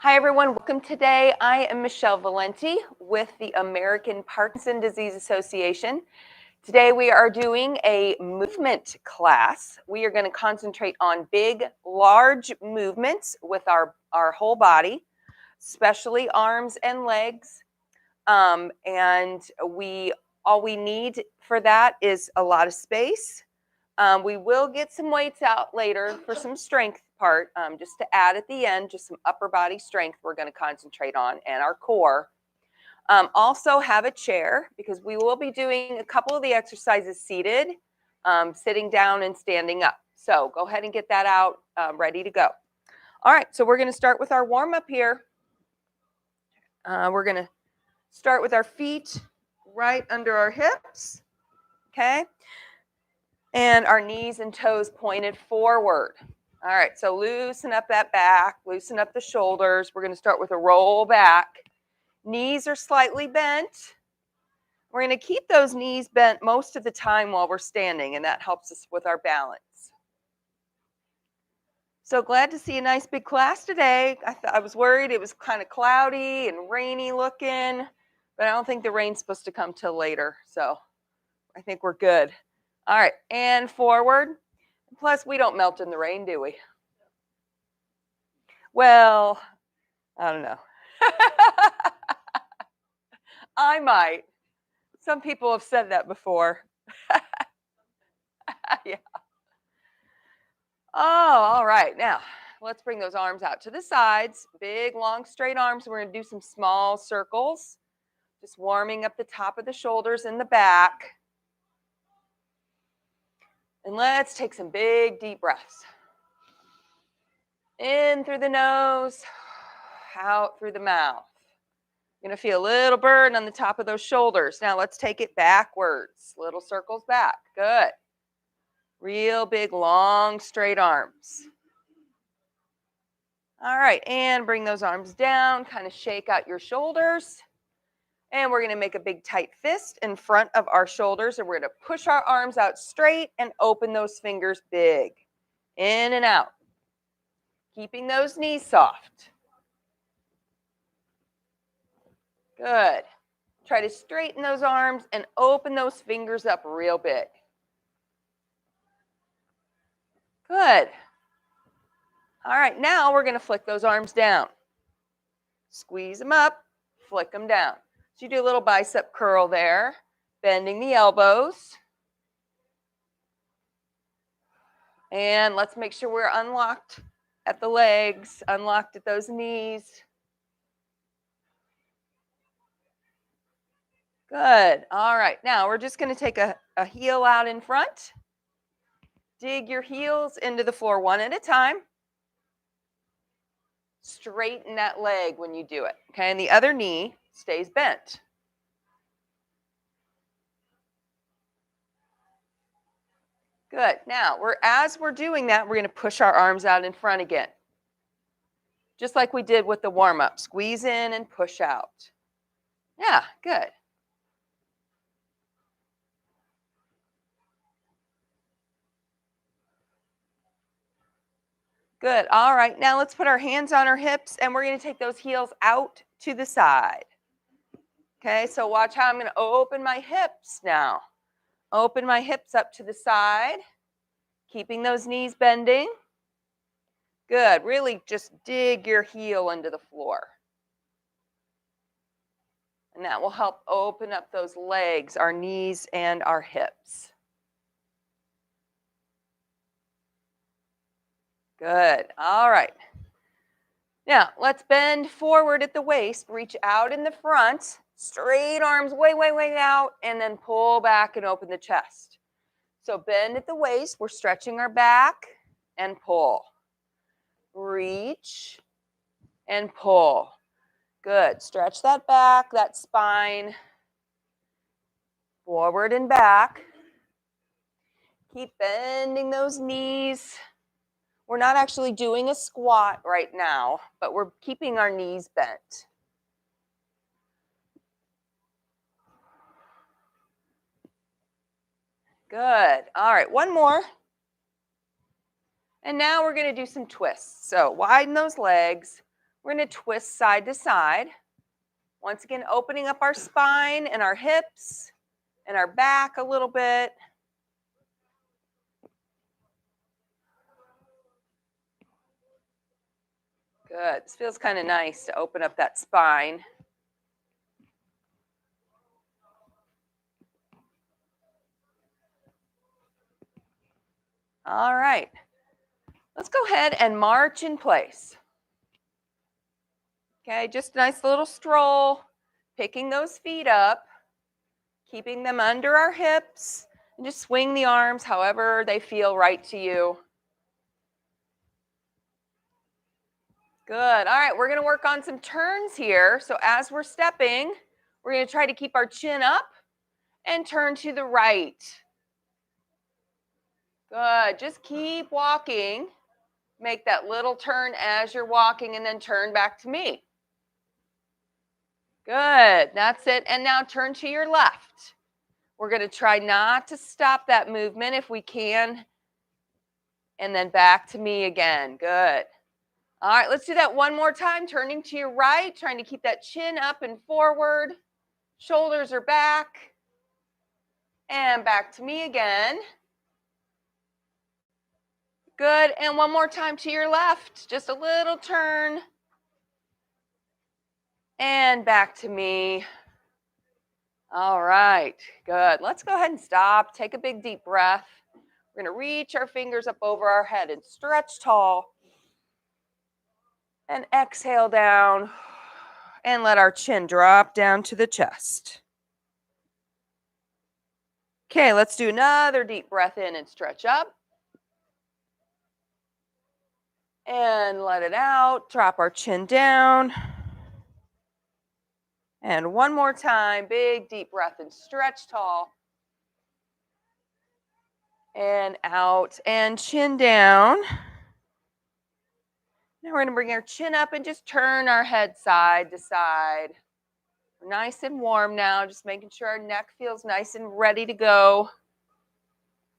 Hi everyone, welcome today. I am Michelle Valenti with the American Parkinson Disease Association. Today we are doing a movement class. We are going to concentrate on big, large movements with our whole body, especially arms and legs. And all we need for that is a lot of space. We will get some weights out later for some strength part, just to add at the end, just some upper body strength we're going to concentrate on and our core. Also have a chair because we will be doing a couple of the exercises seated, sitting down and standing up. So go ahead and get that out, ready to go. All right, so we're going to start with our warm up here. We're going to start with our feet right under our hips, okay? And our knees and toes pointed forward. All right, so loosen up that back, loosen up the shoulders. We're going to start with a roll back. Knees are slightly bent. We're going to keep those knees bent most of the time while we're standing, and that helps us with our balance. So glad to see a nice big class today. I was worried it was kind of cloudy and rainy looking, but I don't think the rain's supposed to come till later, so I think we're good. All right, and forward. Plus, we don't melt in the rain, do we? Well, I don't know. I might. Some people have said that before. Yeah. Oh, all right. Now, let's bring those arms out to the sides. Big, long, straight arms. We're going to do some small circles, just warming up the top of the shoulders and the back. And let's take some big, deep breaths. In through the nose, out through the mouth. You're going to feel a little burn on the top of those shoulders. Now let's take it backwards. Little circles back. Good. Real big, long, straight arms. All right, and bring those arms down. Kind of shake out your shoulders. And we're going to make a big, tight fist in front of our shoulders. And we're going to push our arms out straight and open those fingers big. In and out. Keeping those knees soft. Good. Try to straighten those arms and open those fingers up real big. Good. All right, now we're going to flick those arms down. Squeeze them up, flick them down. So you do a little bicep curl there, bending the elbows. And let's make sure we're unlocked at the legs, unlocked at those knees. Good. All right, now we're just going to take a heel out in front. Dig your heels into the floor one at a time. Straighten that leg when you do it, okay? And the other knee stays bent. Good. Now, as we're doing that, we're going to push our arms out in front again. Just like we did with the warm-up. Squeeze in and push out. Yeah, good. Good. All right, now let's put our hands on our hips, and we're going to take those heels out to the side. Okay, so watch how I'm going to open my hips now. Open my hips up to the side, keeping those knees bending. Good. Really just dig your heel into the floor. And that will help open up those legs, our knees and our hips. Good. All right. Now, let's bend forward at the waist. Reach out in the front. Straight arms way, way, way out. And then pull back and open the chest. So bend at the waist. We're stretching our back and pull. Reach and pull. Good. Stretch that back, that spine. Forward and back. Keep bending those knees. We're not actually doing a squat right now, but we're keeping our knees bent. Good. All right, one more. And now we're going to do some twists. So widen those legs, We're going to twist side to side. Once again, opening up our spine and our hips and our back a little bit. Good. This feels kind of nice to open up that spine. All right. Let's go ahead and march in place. Okay, just a nice little stroll, picking those feet up, keeping them under our hips, and just swing the arms however they feel right to you. Good. All right, we're going to work on some turns here. So as we're stepping, we're going to try to keep our chin up and turn to the right. Good. Just keep walking. Make that little turn as you're walking and then turn back to me. Good. That's it. And now turn to your left. We're going to try not to stop that movement if we can. And then back to me again. Good. All right, let's do that one more time. Turning to your right, trying to keep that chin up and forward. Shoulders are back. And back to me again. Good. And one more time to your left. Just a little turn. And back to me. All right. Good. Let's go ahead and stop. Take a big deep breath. We're going to reach our fingers up over our head and stretch tall. And exhale down. And let our chin drop down to the chest. Okay, let's do another deep breath in and stretch up. And let it out. Drop our chin down. And one more time, big deep breath and stretch tall. And out and chin down. Now we're going to bring our chin up and just turn our head side to side. We're nice and warm now, just making sure our neck feels nice and ready to go.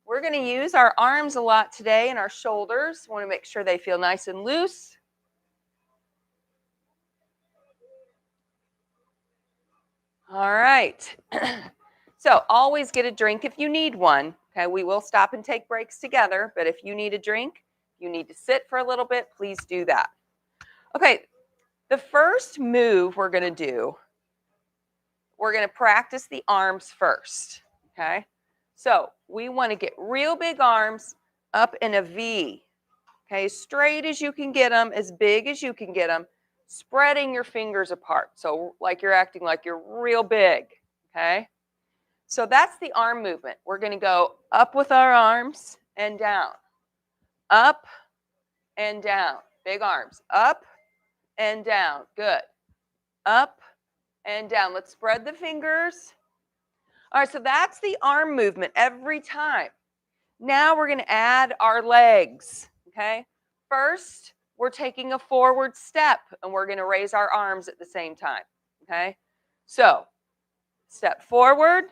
We're going to use our arms a lot today and our shoulders. We want to make sure they feel nice and loose. All right. So always get a drink if you need one. Okay, we will stop and take breaks together, but if you need a drink, you need to sit for a little bit, please do that. Okay, the first move we're going to do, we're going to practice the arms first. Okay, so we want to get real big arms up in a V. Okay, straight as you can get them, as big as you can get them, spreading your fingers apart. So like you're acting like you're real big. Okay, so that's the arm movement. We're going to go up with our arms and down, up and down. Big arms, up and down. Good. Up and down. Let's spread the fingers. All right, so that's the arm movement every time. Now we're going to add our legs, okay? First, we're taking a forward step, and we're going to raise our arms at the same time, okay? So, step forward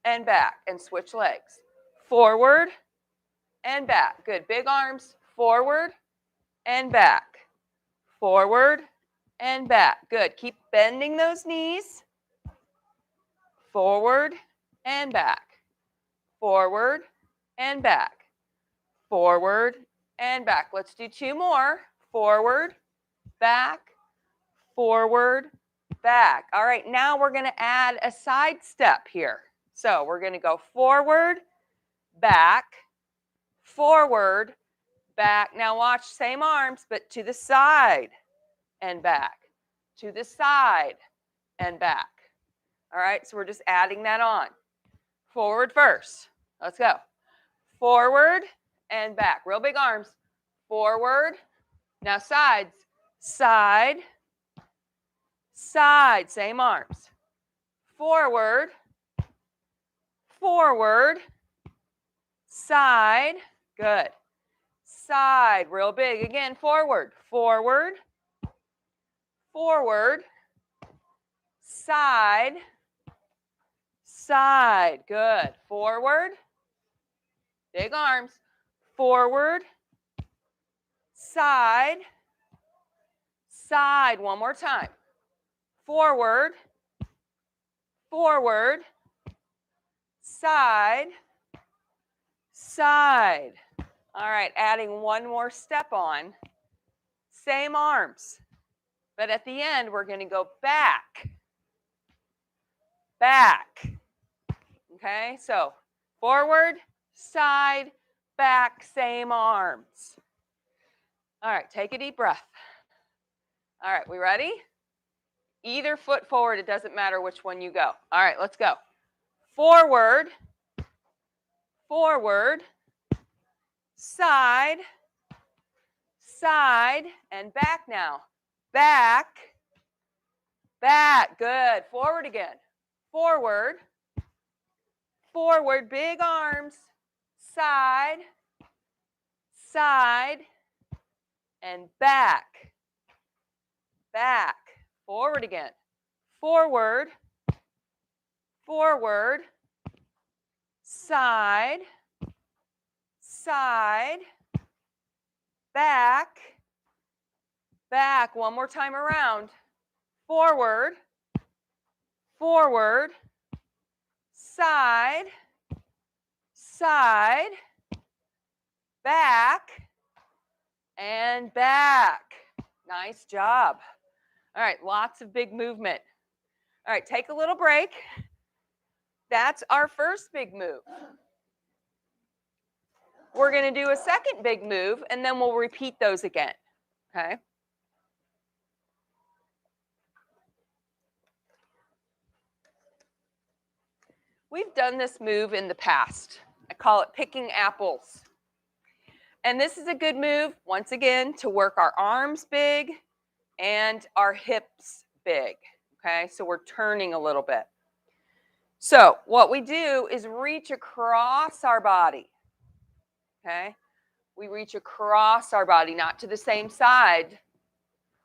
and back, and switch legs. Forward and back. Good. Big arms. Forward and back. Forward and back. Good. Keep bending those knees. Forward and back. Forward and back. Forward and back. Let's do two more. Forward, back, forward, back. All right, now we're going to add a side step here. So we're going to go forward, back, forward, back. Now watch, same arms, but to the side and back. To the side and back. All right, so we're just adding that on. Forward first. Let's go. Forward and back. Real big arms. Forward. Now sides. Side. Side. Same arms. Forward. Forward. Side. Good. Side. Real big. Again, forward. Forward. Forward. Side. Side. Good. Forward. Big arms. Forward. Side. side. One more time. Forward, forward, side, side. All right, adding one more step on. Same arms, but at the end, we're going to go back, back. Okay, so forward, side, back, same arms. All right, take a deep breath. All right, we ready? Either foot forward, it doesn't matter which one you go. All right, let's go. Forward, forward, side, side, and back now. Back, back, good. Forward again. Forward, forward, big arms, side, side, and back, back. Forward again. Forward, forward, side, side, back, back. One more time around. Forward, forward, side, side, back, and back. Nice job. All right, lots of big movement. All right, take a little break. That's our first big move. We're going to do a second big move, and then we'll repeat those again, okay? We've done this move in the past. I call it picking apples. And this is a good move, once again, to work our arms big and our hips big, okay? So we're turning a little bit. So what we do is reach across our body, okay? We reach across our body, not to the same side.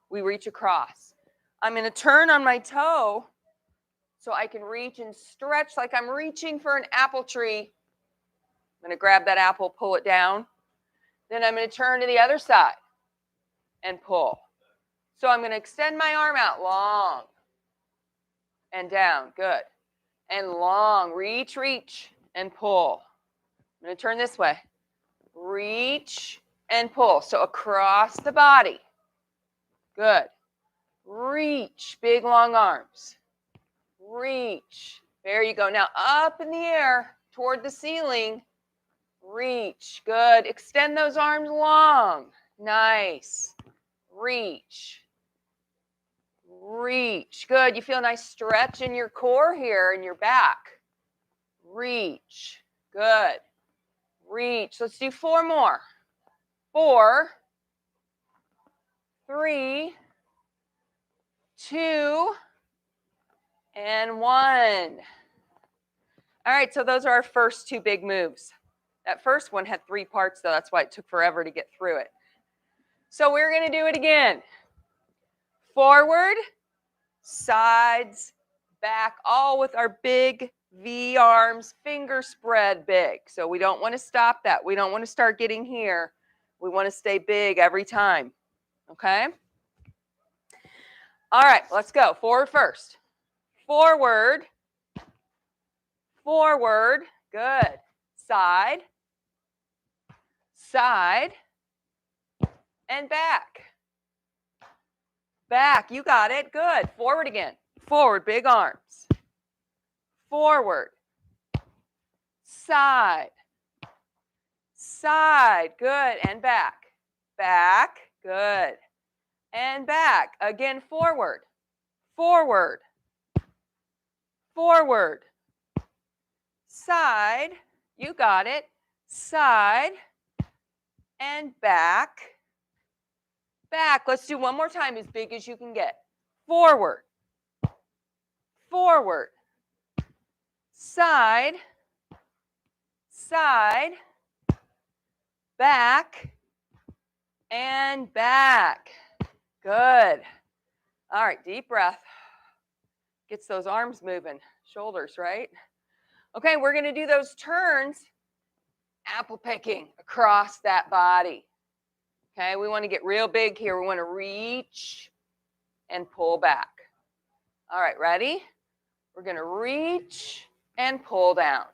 We reach across. I'm going to turn on my toe so I can reach and stretch like I'm reaching for an apple tree. I'm going to grab that apple, pull it down. Then I'm going to turn to the other side and pull. So I'm going to extend my arm out long and down. Good. And long. Reach, reach, and pull. I'm going to turn this way. Reach and pull. So across the body. Good. Reach. Big, long arms. Reach. There you go. Now up in the air toward the ceiling. Reach. Good. Extend those arms long. Nice. Reach. Reach. Good. You feel a nice stretch in your core here in your back. Reach. Good. Reach. Let's do 4 more. 4, 3, 2, and 1. All right, so those are our first 2 big moves. That first one had 3 parts, though. That's why it took forever to get through it. So we're going to do it again. Forward, sides, back, all with our big V arms, finger spread big. So we don't want to stop that. We don't want to start getting here. We want to stay big every time. Okay? All right, let's go. Forward first. Forward, forward, good. Side, side, and back. Back, you got it, good. Forward again. Forward, big arms. Forward, side, side, good, and back. Back, good. And back, again, forward, forward, forward, side, you got it, side, and back, back. Let's do one more time, as big as you can get. Forward, forward, side, side, back, and back. Good. All right, deep breath. Gets those arms moving, shoulders, right? Okay, we're going to do those turns, apple picking across that body. Okay, we want to get real big here. We want to reach and pull back. All right, ready? We're going to reach and pull down.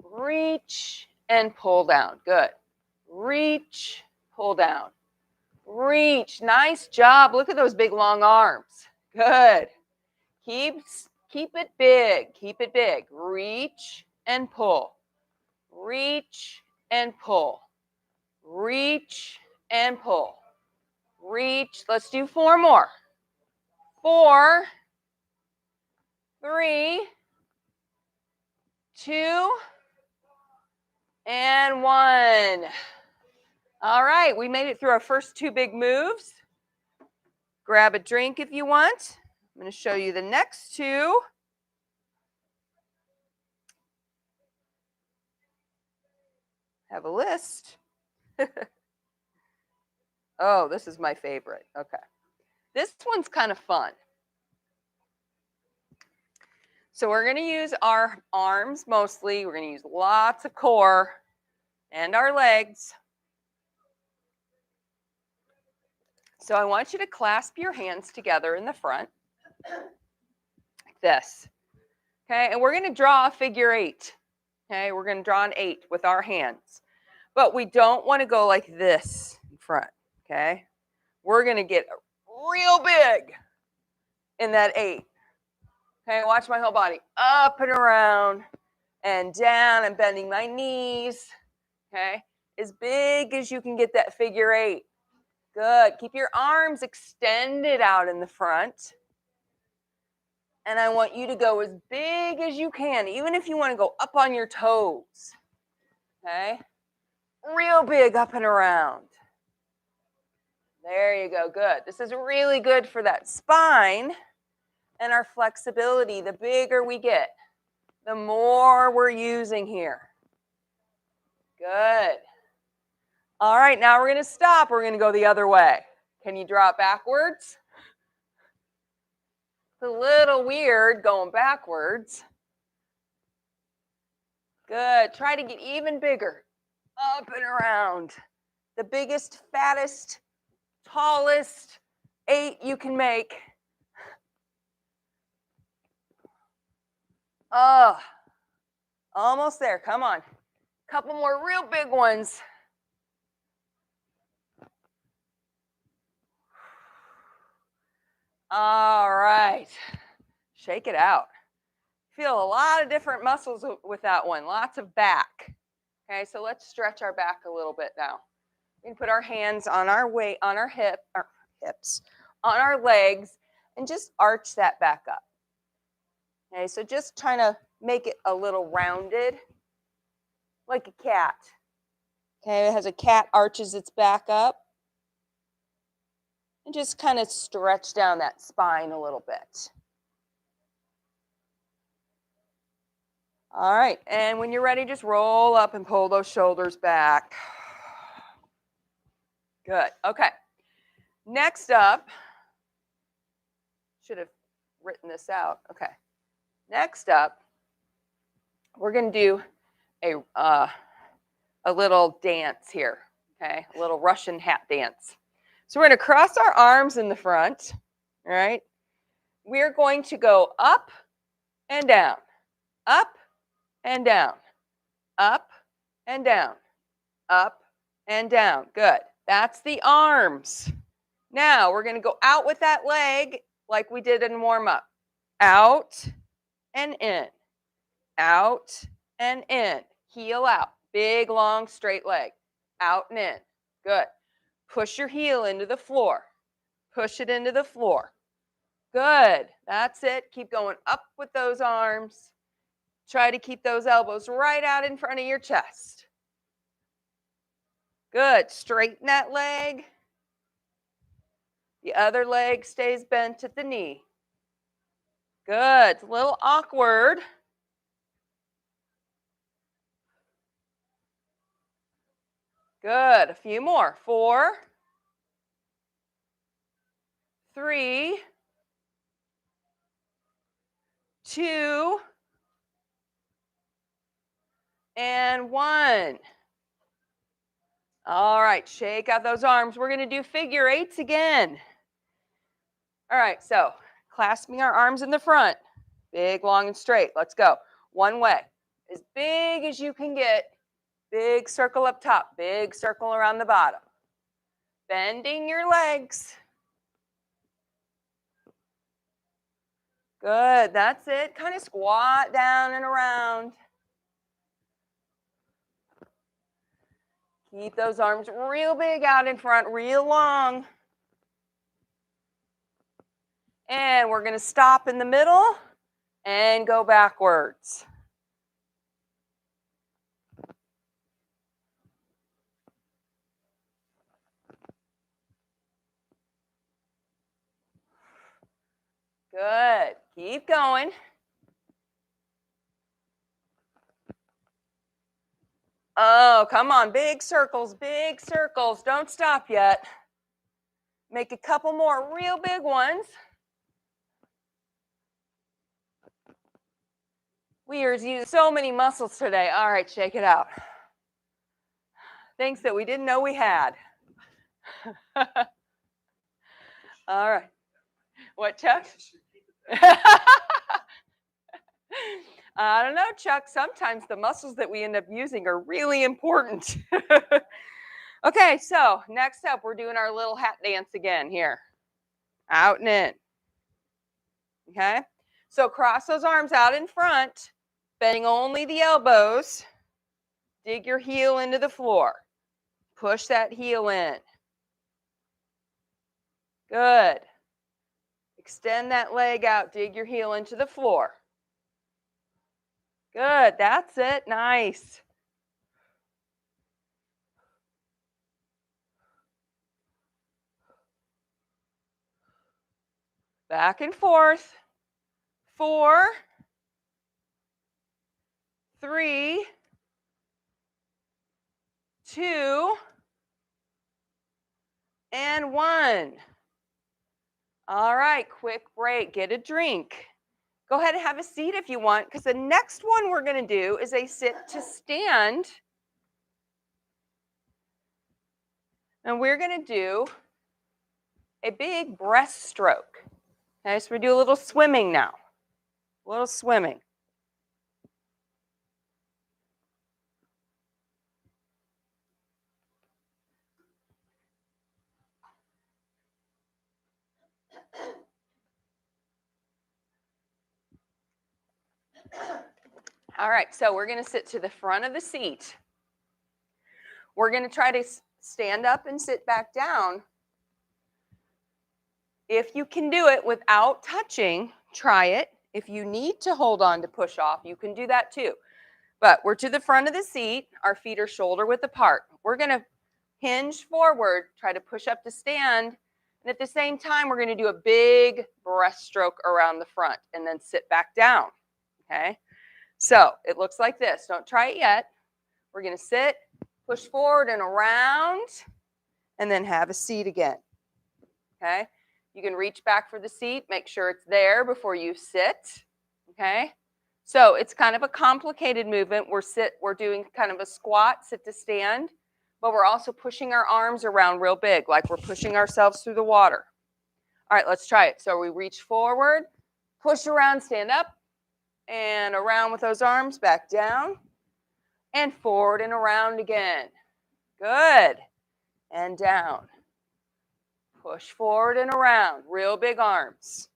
Reach and pull down. Good. Reach, pull down. Reach. Nice job. Look at those big long arms. Good. Keep it big. Keep it big. Reach and pull. Reach and pull. Reach and pull. Reach. Let's do 4 more. 4, 3, 2, and 1. All right, we made it through our first 2 big moves. Grab a drink if you want. I'm going to show you the next 2. Have a list. Oh, this is my favorite. Okay. This one's kind of fun. So we're going to use our arms mostly. We're going to use lots of core and our legs. So I want you to clasp your hands together in the front, like this. Okay, and we're going to draw a figure 8. Okay, we're going to draw an 8 with our hands. But we don't want to go like this in front. Okay, we're going to get real big in that 8. Okay, watch my whole body up and around and down and bending my knees. Okay, as big as you can get that figure 8. Good. Keep your arms extended out in the front. And I want you to go as big as you can, even if you want to go up on your toes. Okay? Real big up and around. There you go. Good. This is really good for that spine and our flexibility. The bigger we get, the more we're using here. Good. All right, now we're going to stop. We're going to go the other way. Can you draw it backwards? It's a little weird going backwards. Good. Try to get even bigger. Up and around. The biggest, fattest, tallest 8 you can make. Oh, almost there. Come on. Couple more real big ones. All right. Shake it out. Feel a lot of different muscles with that one. Lots of back. Okay, so let's stretch our back a little bit now. We can put our hands on our hips, on our legs, and just arch that back up. Okay, so just trying to make it a little rounded, like a cat. Okay, as a cat arches its back up. And just kind of stretch down that spine a little bit. All right, and when you're ready, just roll up and pull those shoulders back. Good, okay. Next up, should have written this out. Okay. Next up, we're going to do a little dance here, okay? A little Russian hat dance. So we're going to cross our arms in the front, all right? We're going to go up and down, up and down, up and down, up and down. Good. That's the arms. Now we're going to go out with that leg like we did in warm-up. Out and in, out and in. Heel out. Big, long, straight leg. Out and in. Good. Push your heel into the floor. Push it into the floor. Good. That's it. Keep going up with those arms. Try to keep those elbows right out in front of your chest. Good. Straighten that leg. The other leg stays bent at the knee. Good. It's a little awkward. Good. A few more. 4, 3, 2, and 1. All right, shake out those arms. We're going to do figure 8s again. All right, so clasping our arms in the front, big, long, and straight. Let's go. One way, as big as you can get. Big circle up top, big circle around the bottom. Bending your legs. Good, that's it. Kind of squat down and around. Keep those arms real big out in front, real long. And we're going to stop in the middle and go backwards. Good. Keep going. Oh, come on. Big circles, big circles. Don't stop yet. Make a couple more real big ones. We are using so many muscles today. All right, shake it out. Things that we didn't know we had. All right. What, Chuck? I don't know, Chuck. Sometimes the muscles that we end up using are really important. Okay, so next up, we're doing our little hat dance again here. Out and in. Okay, so cross those arms out in front, bending only the elbows. Dig your heel into the floor. Push that heel in. Good. Extend that leg out. Dig your heel into the floor. Good. That's it. Nice. Back and forth. 4, 3, 2, and 1. All right, quick break. Get a drink. Go ahead and have a seat if you want, because the next one we're going to do is a sit to stand. And we're going to do a big breaststroke. Okay, so we do a little swimming now. A little swimming. All right, so we're going to sit to the front of the seat. We're going to try to stand up and sit back down. If you can do it without touching, try it. If you need to hold on to push off, you can do that too. But we're to the front of the seat. Our feet are shoulder width apart. We're going to hinge forward, try to push up to stand. And at the same time, we're going to do a big breaststroke around the front and then sit back down. Okay? So it looks like this. Don't try it yet. We're going to sit, push forward and around, and then have a seat again. Okay? You can reach back for the seat. Make sure it's there before you sit. Okay? So it's kind of a complicated movement. We're doing kind of a squat, sit to stand, but we're also pushing our arms around real big, like we're pushing ourselves through the water. All right, let's try it. So we reach forward, push around, stand up, and around with those arms, back down, and forward and around again. Good. And down. Push forward and around, real big arms,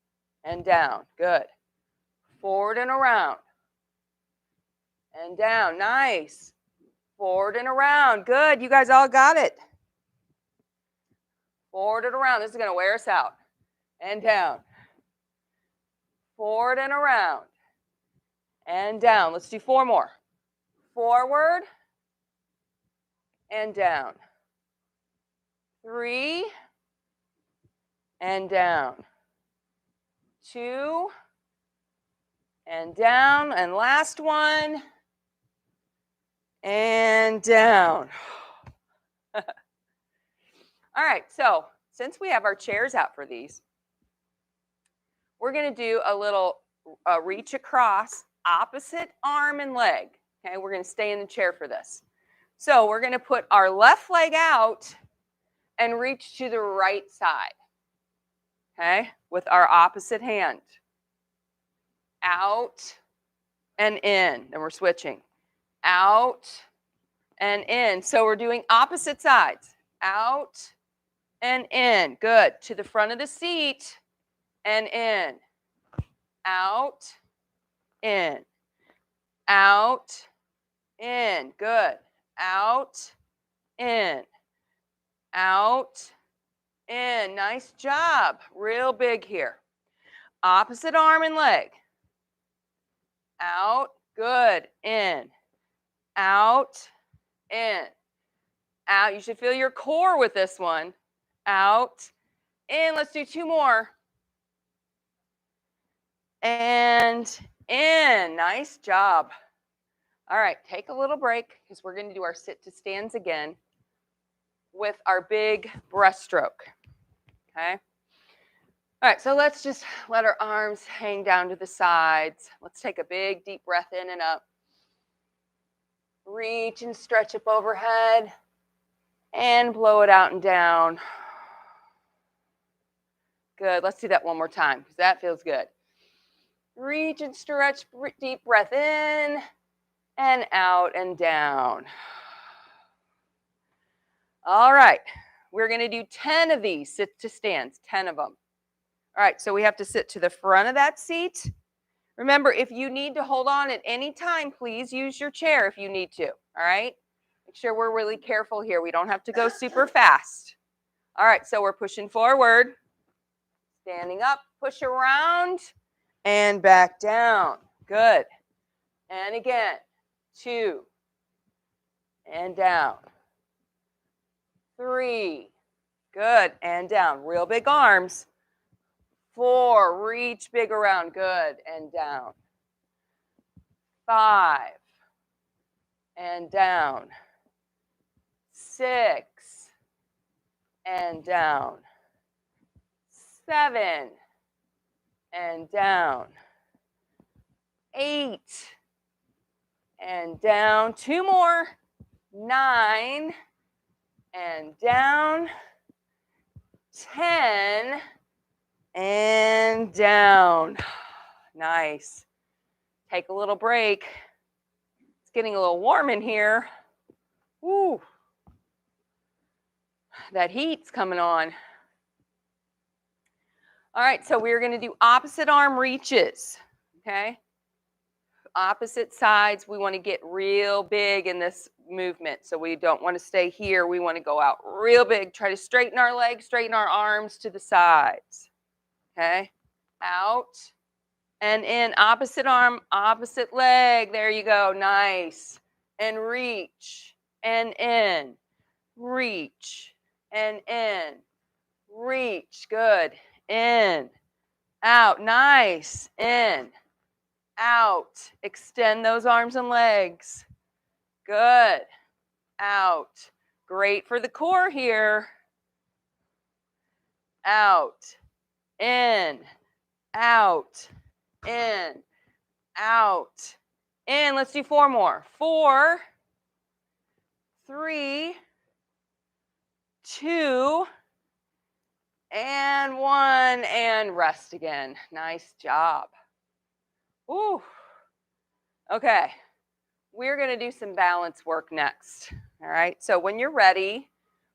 and down. Good. Forward and around, and down. Nice. Forward and around. Good. You guys all got it. Forward and around. This is going to wear us out. And down. Forward and around. And down. Let's do 4 more. Forward and down. 3 and down. 2 and down. And last one. And down. All right, so since we have our chairs out for these, we're going to do a little reach across, opposite arm and leg. Okay, we're going to stay in the chair for this. So we're going to put our left leg out and reach to the right side. okay, with our opposite hand. Out and in. Then we're switching. Out and in. So we're doing opposite sides. Out and in. Good. To the front of the seat and in. Out, in. Out, in. Good. Out, in. Out, in. Nice job. Real big here. Opposite arm and leg. Out. Good. In. Out. In. Out. You should feel your core with this one. Out. In. Let's do 2 more. And in. Nice job. All right. Take a little break because we're going to do our sit to stands again with our big breaststroke. Okay. All right, so let's just let our arms hang down to the sides. Let's take a big deep breath in and up. Reach and stretch up overhead and blow it out and down. Good. Let's do that one more time because that feels good. Reach and stretch, deep breath in and out and down. All right, we're going to do 10 of these sit to stands, 10 of them. All right, so we have to sit to the front of that seat. Remember, if you need to hold on at any time, please use your chair if you need to, all right? Make sure we're really careful here. We don't have to go super fast. All right, so we're pushing forward, standing up, push around, and back down. Good. And again, 2, and down. 3, good, and down. Real big arms. 4, reach big around, good, and down. 5, and down. 6, and down. 7, and down. 8, and down. 2 more. 9, and down. 10, and down. Nice. Take a little break. It's getting a little warm in here. Woo. That heat's coming on. All right, so we're going to do opposite arm reaches. Okay? Opposite sides. We want to get real big in this movement. So we don't want to stay here. We want to go out real big. Try to straighten our legs, straighten our arms to the sides. Okay? Out and in. Opposite arm, opposite leg. There you go. Nice. And reach and in. Reach and in. Reach. Good. In. Out. Nice. In. Out. Extend those arms and legs. Good. Out. Great for the core here. Out. In. Out. In. Out. In. Let's do 4 more. 4, 3, 2, and 1, and rest again. Nice job. Ooh. Okay. We're going to do some balance work next. All right. So when you're ready,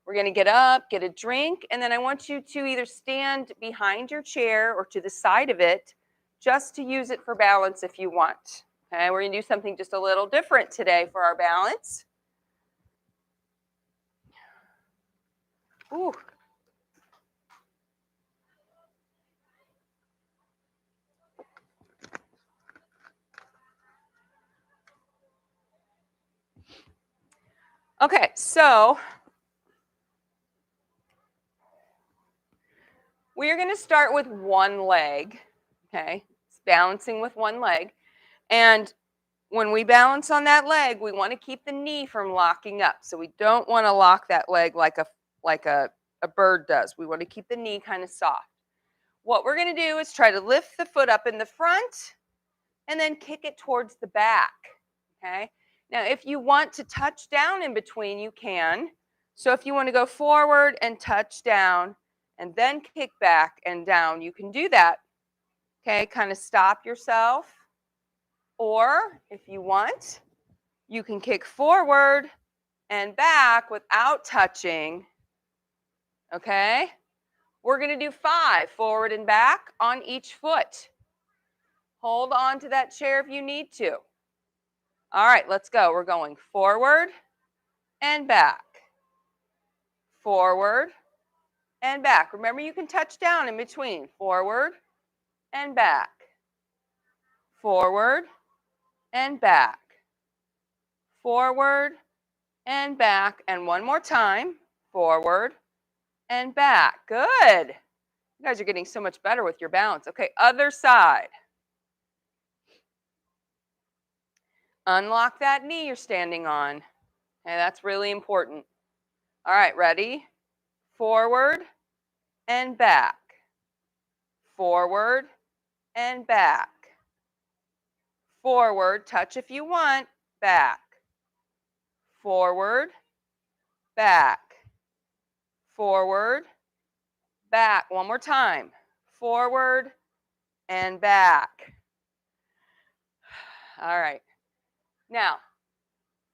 we're going to get up, get a drink, and then I want you to either stand behind your chair or to the side of it just to use it for balance if you want. Okay. We're going to do something just a little different today for our balance. Ooh. Okay, so we're going to start with one leg, okay? It's balancing with one leg. And when we balance on that leg, we want to keep the knee from locking up. So we don't want to lock that leg like a bird does. We want to keep the knee kind of soft. What we're going to do is try to lift the foot up in the front and then kick it towards the back, okay? Now, if you want to touch down in between, you can. So if you want to go forward and touch down and then kick back and down. You can do that. Okay, kind of stop yourself. Or if you want, you can kick forward and back without touching. Okay? We're going to do 5 forward and back on each foot. Hold on to that chair if you need to. All right, let's go. We're going forward and back. Forward and back. Remember, you can touch down in between. Forward and back. Forward and back. Forward and back. And one more time. Forward and back. Good. You guys are getting so much better with your balance. Okay, other side. Unlock that knee you're standing on. Okay, that's really important. All right, ready? Forward and back. Forward and back. Forward, touch if you want, back. Forward, back. Forward, back. One more time. Forward and back. All right. Now,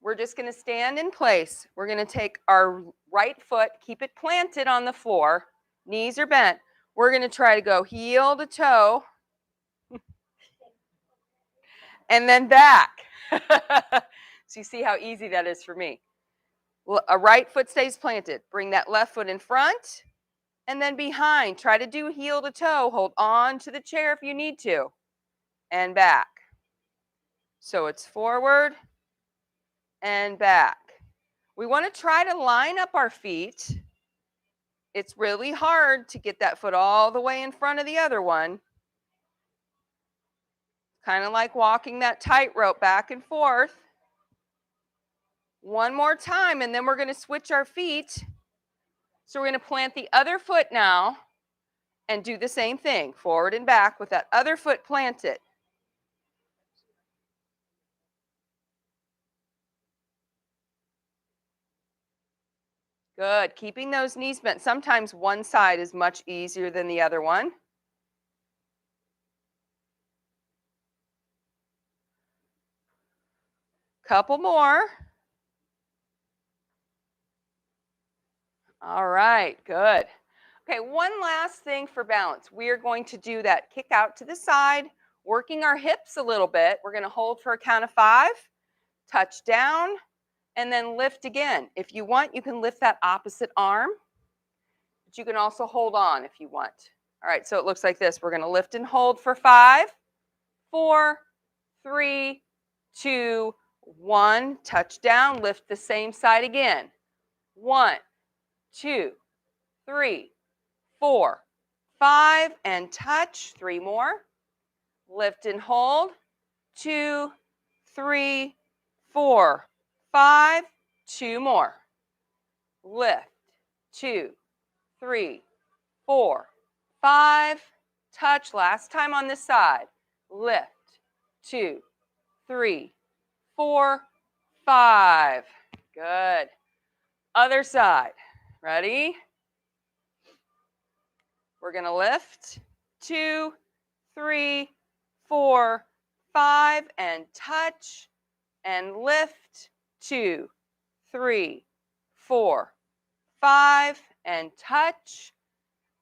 we're just going to stand in place. We're going to take our right foot, keep it planted on the floor. Knees are bent. We're going to try to go heel to toe and then back. So you see how easy that is for me. A right foot stays planted. Bring that left foot in front and then behind. Try to do heel to toe. Hold on to the chair if you need to. And back. So it's forward and back. We want to try to line up our feet. It's really hard to get that foot all the way in front of the other one. Kind of like walking that tightrope back and forth. One more time, and then we're going to switch our feet. So we're going to plant the other foot now and do the same thing, forward and back with that other foot planted. Good. Keeping those knees bent. Sometimes one side is much easier than the other one. Couple more. All right, good. Okay, one last thing for balance. We are going to do that kick out to the side, working our hips a little bit. We're going to hold for a count of 5, touch down, and then lift again. If you want, you can lift that opposite arm, but you can also hold on if you want. All right, so it looks like this. We're going to lift and hold for 5, 4, 3, 2, 1. Touch down, lift the same side again. 1, 2, 3, 4, 5, and touch. 3 more. Lift and hold. 2, 3, 4, 5. 2 more. Lift. 2, 3, 4, 5. Touch. Last time on this side. Lift. 2, 3, 4, 5. Good. Other side. Ready? We're going to lift. 2, 3, 4, 5, and touch, and lift. 2, 3, 4, 5, and touch,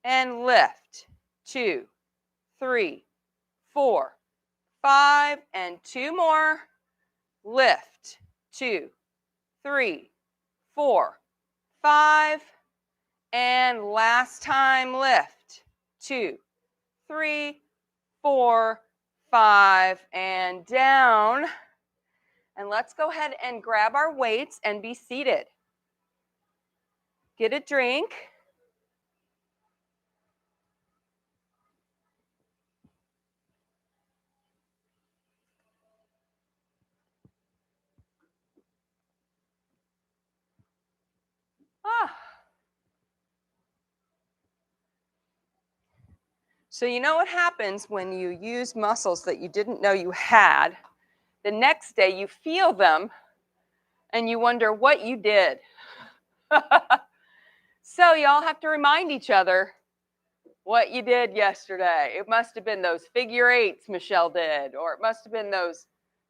and lift. 2, 3, 4, 5, and 2 more. Lift. 2, 3, 4, 5, and last time lift. 2, 3, 4, 5, and down. And let's go ahead and grab our weights and be seated. Get a drink. So you know what happens when you use muscles that you didn't know you had. The next day you feel them and you wonder what you did. So you all have to remind each other, what you did yesterday. It must have been those figure eights Michelle did, or it must have been those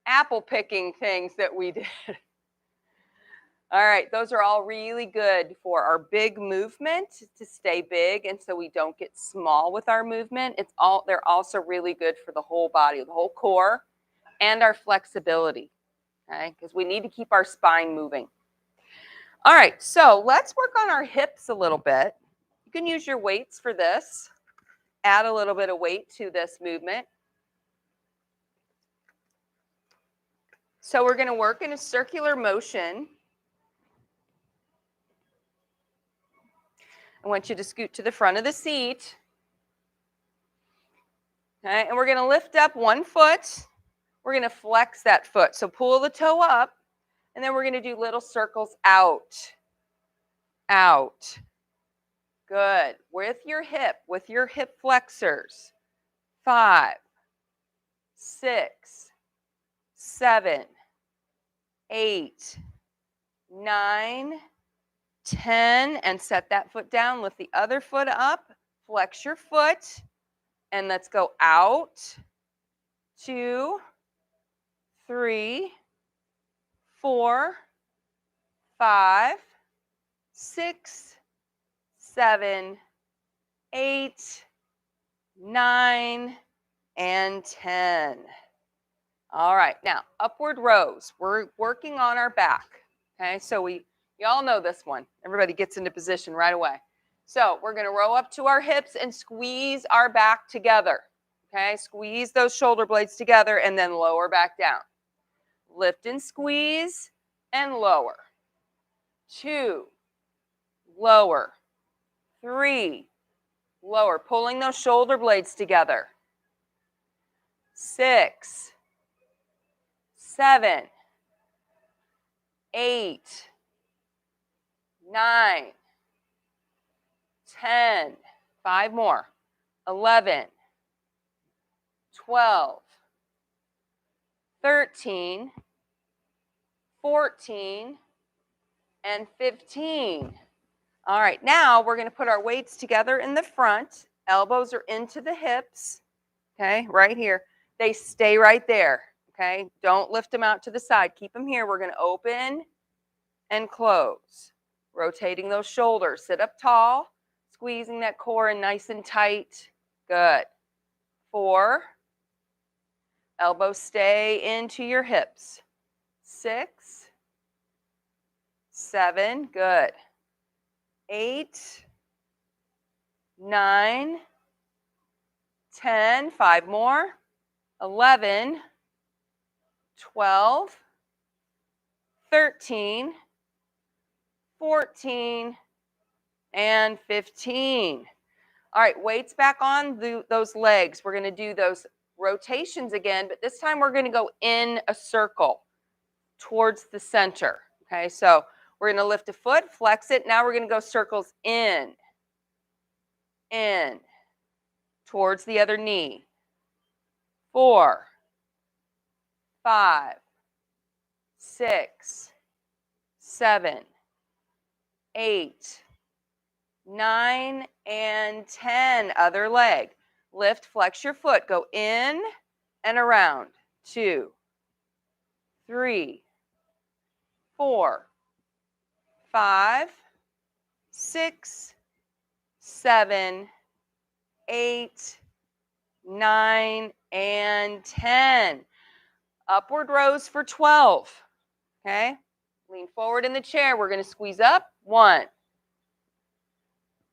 apple picking things that we did. All right, those are all really good for our big movement to stay big, and so we don't get small with our movement. They're also really good for the whole body, the whole core, and our flexibility, okay? Because we need to keep our spine moving. All right, so let's work on our hips a little bit. You can use your weights for this. Add a little bit of weight to this movement. So we're going to work in a circular motion. I want you to scoot to the front of the seat. Okay, and we're going to lift up one foot. We're going to flex that foot. So pull the toe up, and then we're going to do little circles out. Out. Good. With your hip flexors. 5, 6, 7, 8, 9, 10, and set that foot down. Lift the other foot up. Flex your foot, and let's go out. 2, 3, 4, 5, 6, 7, 8, 9, and 10. All right, now upward rows. We're working on our back. Okay, so you all know this one. Everybody gets into position right away. So we're going to row up to our hips and squeeze our back together. Okay, squeeze those shoulder blades together and then lower back down. Lift and squeeze and lower. 2, lower. 3, lower, pulling those shoulder blades together. 6, 7, 8, 9, 10, 5 more, 11, 12, 13, 14, and 15. All right, now we're going to put our weights together in the front. Elbows are into the hips, okay, right here. They stay right there, okay? Don't lift them out to the side. Keep them here. We're going to open and close, rotating those shoulders. Sit up tall, squeezing that core in nice and tight. Good. 4, elbows stay into your hips. 6, 7, good. 8, 9, 10, 5 more, 11, 12, 13, 14, and 15. All right, weights back on those legs. We're going to do those rotations again, but this time we're going to go in a circle towards the center. Okay, so we're going to lift a foot, flex it. Now we're going to go circles in, towards the other knee. 4, 5, 6, 7, 8, 9, and 10. Other leg. Lift, flex your foot. Go in and around. 2, 3, 4, 5, 6, 7, 8, 9, and 10. Upward rows for 12. Okay? Lean forward in the chair. We're going to squeeze up. 1,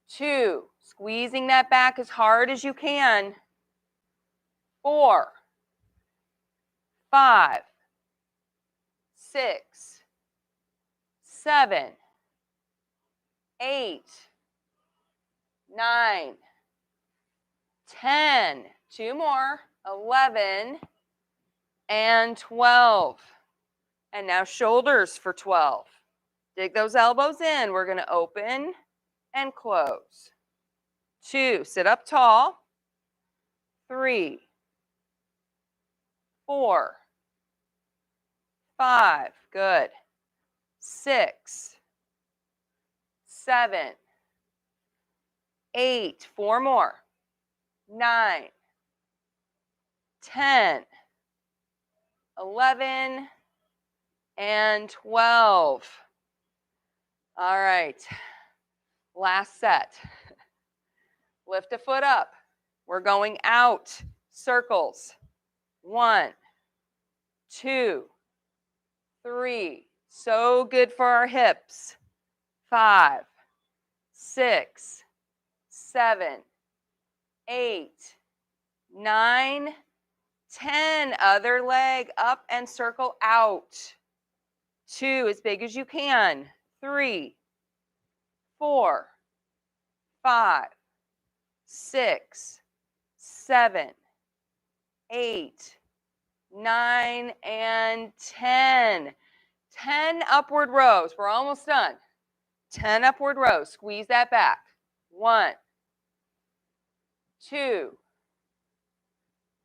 2, squeezing that back as hard as you can. 4, 5, 6, 7, 8, 9, 10. 2 more. 11 and 12. And now shoulders for 12. Dig those elbows in. We're going to open and close. 2, sit up tall. 3, 4, 5, good. 6, 7, 8, 4 more. 9, 10, 11, and 12. All right, last set. Lift a foot up. We're going out, circles. 1, 2, 3. So good for our hips. 5, 6, 7, 8, 9, 10. Other leg up and circle out. 2, as big as you can. 3, 4, 5, 6, 7, 8, 9, and 10. 10 upward rows. We're almost done. 10 upward rows. Squeeze that back. 1, 2,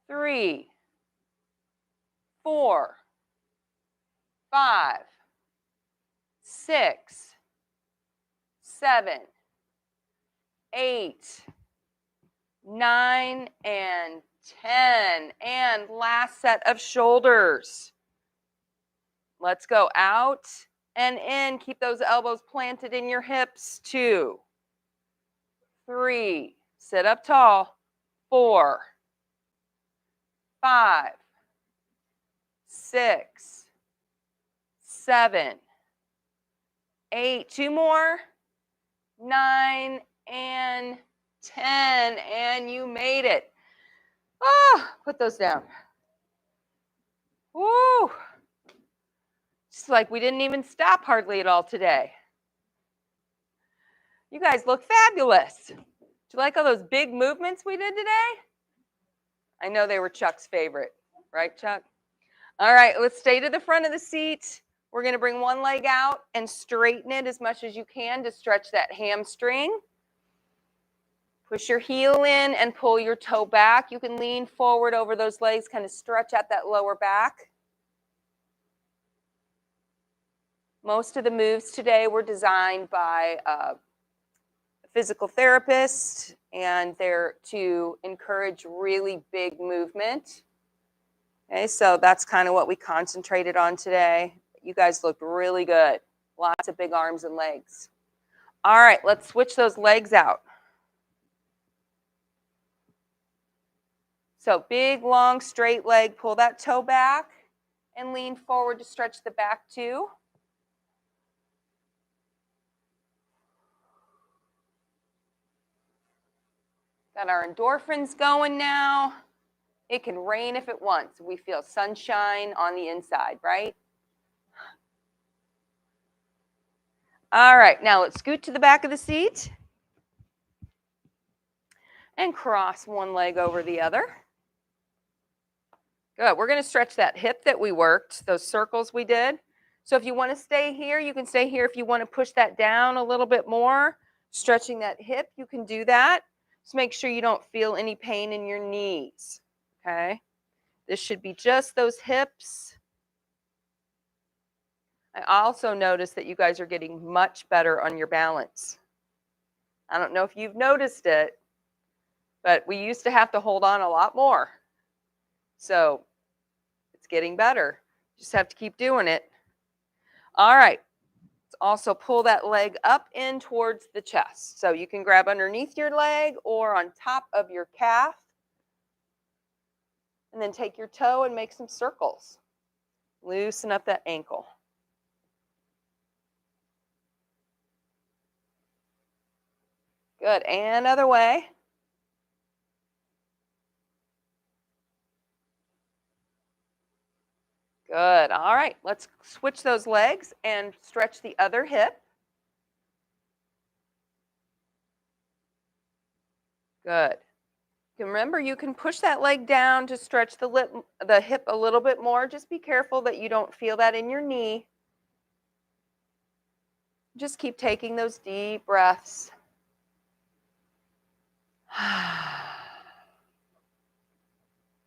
3, 4, 5, 6, 7, 8, 9, and 10. And last set of shoulders. Let's go out and in. Keep those elbows planted in your hips. 2, 3, sit up tall. 4, 5, 6, 7, 8. 2 more. 9 and 10. And you made it. Put those down. Woo! Just like we didn't even stop hardly at all today. You guys look fabulous. Do you like all those big movements we did today? I know they were Chuck's favorite. Right, Chuck? All right, let's stay to the front of the seat. We're going to bring one leg out and straighten it as much as you can to stretch that hamstring. Push your heel in and pull your toe back. You can lean forward over those legs, kind of stretch out that lower back. Most of the moves today were designed by a physical therapist, and they're to encourage really big movement. Okay, so that's kind of what we concentrated on today. You guys looked really good. Lots of big arms and legs. All right, let's switch those legs out. So big, long, straight leg. Pull that toe back and lean forward to stretch the back too. Got our endorphins going now. It can rain if it wants. We feel sunshine on the inside, right? All right, now let's scoot to the back of the seat and cross one leg over the other. Good. We're going to stretch that hip that we worked, those circles we did. So if you want to stay here, you can stay here. If you want to push that down a little bit more, stretching that hip, you can do that. Just make sure you don't feel any pain in your knees, okay? This should be just those hips. I also noticed that you guys are getting much better on your balance. I don't know if you've noticed it, but we used to have to hold on a lot more. So it's getting better. Just have to keep doing it. All right. Let's also pull that leg up in towards the chest. So you can grab underneath your leg or on top of your calf. And then take your toe and make some circles. Loosen up that ankle. Good. And other way. Good. All right. Let's switch those legs and stretch the other hip. Good. Remember, you can push that leg down to stretch the hip a little bit more. Just be careful that you don't feel that in your knee. Just keep taking those deep breaths.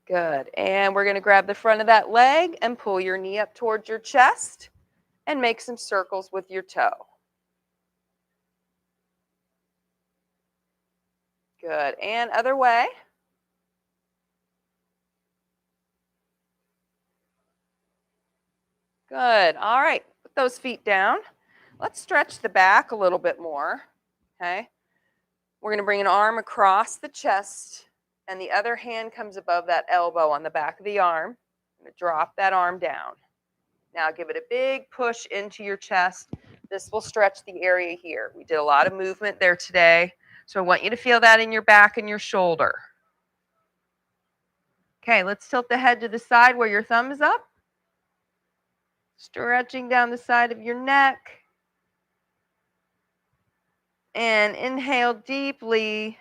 Good. And we're going to grab the front of that leg and pull your knee up towards your chest and make some circles with your toe. Good. And other way. Good. All right. Put those feet down. Let's stretch the back a little bit more. Okay. We're going to bring an arm across the chest, and the other hand comes above that elbow on the back of the arm. I'm going to drop that arm down. Now give it a big push into your chest. This will stretch the area here. We did a lot of movement there today, so I want you to feel that in your back and your shoulder. Okay, let's tilt the head to the side where your thumb is up. Stretching down the side of your neck. And inhale deeply.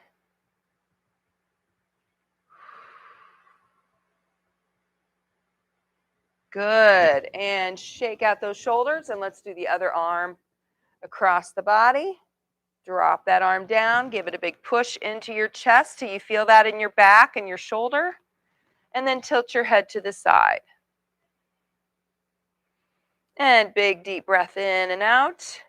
Good. And shake out those shoulders, and let's do the other arm across the body. Drop that arm down. Give it a big push into your chest till you feel that in your back and your shoulder. And then tilt your head to the side. And big deep breath in and out.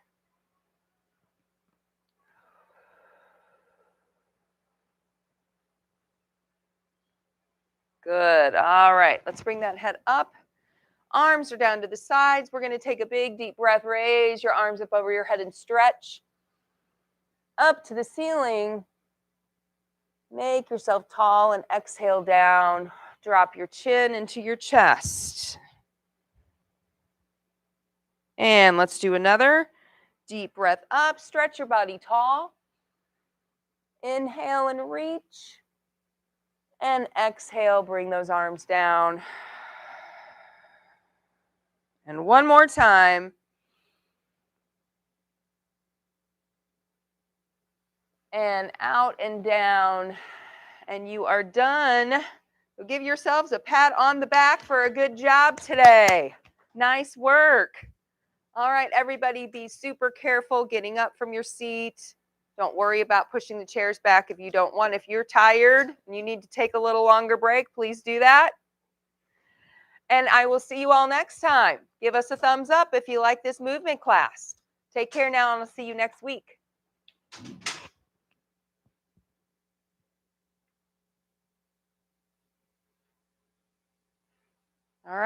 Good. All right. Let's bring that head up. Arms are down to the sides. We're going to take a big deep breath. Raise your arms up over your head and stretch up to the ceiling. Make yourself tall and exhale down. Drop your chin into your chest. And let's do another deep breath up. Stretch your body tall. Inhale and reach. And exhale, bring those arms down. And one more time. And out and down. And you are done. So give yourselves a pat on the back for a good job today. Nice work. All right, everybody, be super careful getting up from your seat. Don't worry about pushing the chairs back if you don't want. If you're tired and you need to take a little longer break, please do that. And I will see you all next time. Give us a thumbs up if you like this movement class. Take care now, and I'll see you next week. All right.